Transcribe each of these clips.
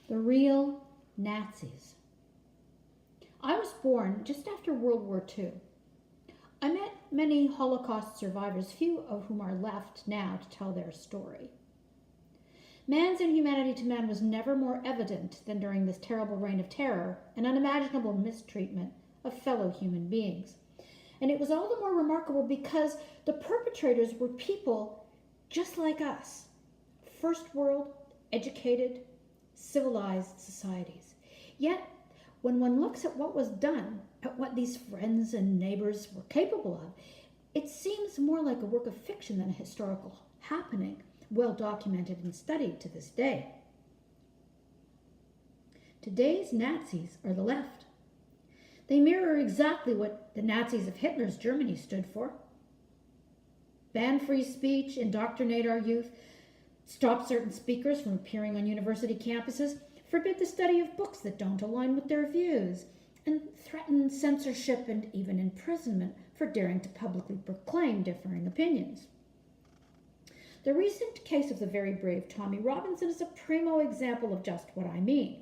The real Nazis. I was born just after World War II. I met many Holocaust survivors, few of whom are left now to tell their story. Man's inhumanity to man was never more evident than during this terrible reign of terror and unimaginable mistreatment of fellow human beings. And it was all the more remarkable because the perpetrators were people just like us. First world, educated, civilized societies. Yet, when one looks at what was done, at what these friends and neighbors were capable of, it seems more like a work of fiction than a historical happening, well documented and studied to this day. Today's Nazis are the left. They mirror exactly what the Nazis of Hitler's Germany stood for. Ban free speech, indoctrinate our youth, stop certain speakers from appearing on university campuses, forbid the study of books that don't align with their views, and threaten censorship and even imprisonment for daring to publicly proclaim differing opinions. The recent case of the very brave Tommy Robinson is a primo example of just what I mean.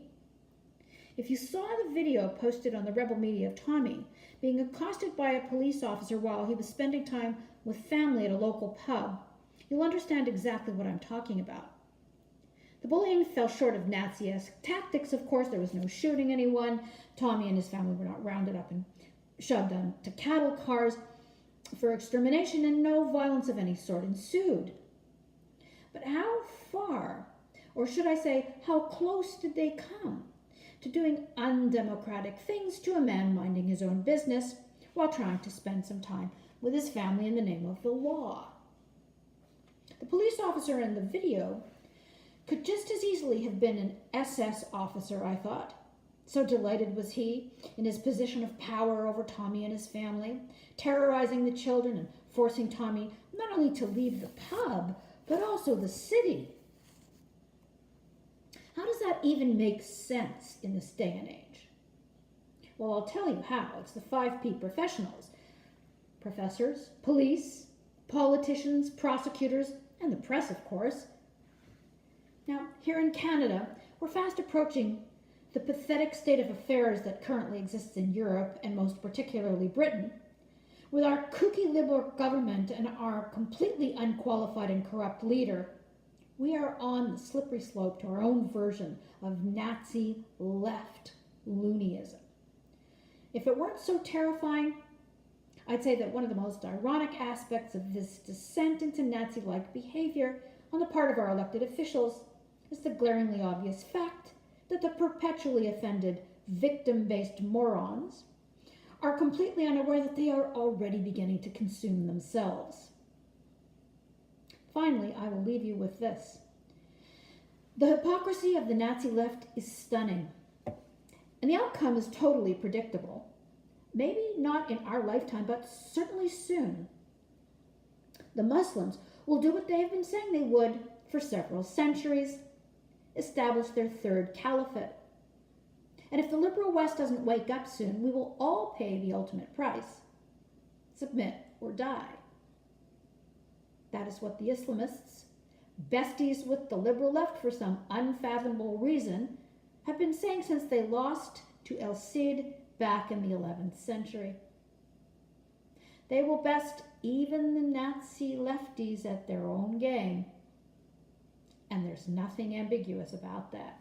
If you saw the video posted on the rebel media of Tommy being accosted by a police officer while he was spending time with family at a local pub, you'll understand exactly what I'm talking about. The bullying fell short of Nazi-esque tactics, of course. There was no shooting anyone. Tommy and his family were not rounded up and shoved onto cattle cars for extermination, and no violence of any sort ensued. But how far, or should I say, how close did they come to doing undemocratic things to a man minding his own business while trying to spend some time with his family in the name of the law? The police officer in the video could just as easily have been an SS officer, I thought. So delighted was he in his position of power over Tommy and his family, terrorizing the children and forcing Tommy not only to leave the pub, but also the city. How does that even make sense in this day and age? Well, I'll tell you how. It's the 5P professionals. Professors, police, politicians, prosecutors, and the press, of course. Now, here in Canada, we're fast approaching the pathetic state of affairs that currently exists in Europe, and most particularly Britain. With our kooky liberal government and our completely unqualified and corrupt leader, we are on the slippery slope to our own version of Nazi left loonyism. If it weren't so terrifying, I'd say that one of the most ironic aspects of this descent into Nazi-like behavior on the part of our elected officials is the glaringly obvious fact that the perpetually offended, victim-based morons are completely unaware that they are already beginning to consume themselves. Finally, I will leave you with this. The hypocrisy of the Nazi left is stunning, and the outcome is totally predictable. Maybe not in our lifetime, but certainly soon. The Muslims will do what they have been saying they would for several centuries, establish their third caliphate. And if the liberal West doesn't wake up soon, we will all pay the ultimate price. Submit or die. That is what the Islamists, besties with the liberal left for some unfathomable reason, have been saying since they lost to El Cid back in the 11th century. They will best even the Nazi lefties at their own game. And there's nothing ambiguous about that.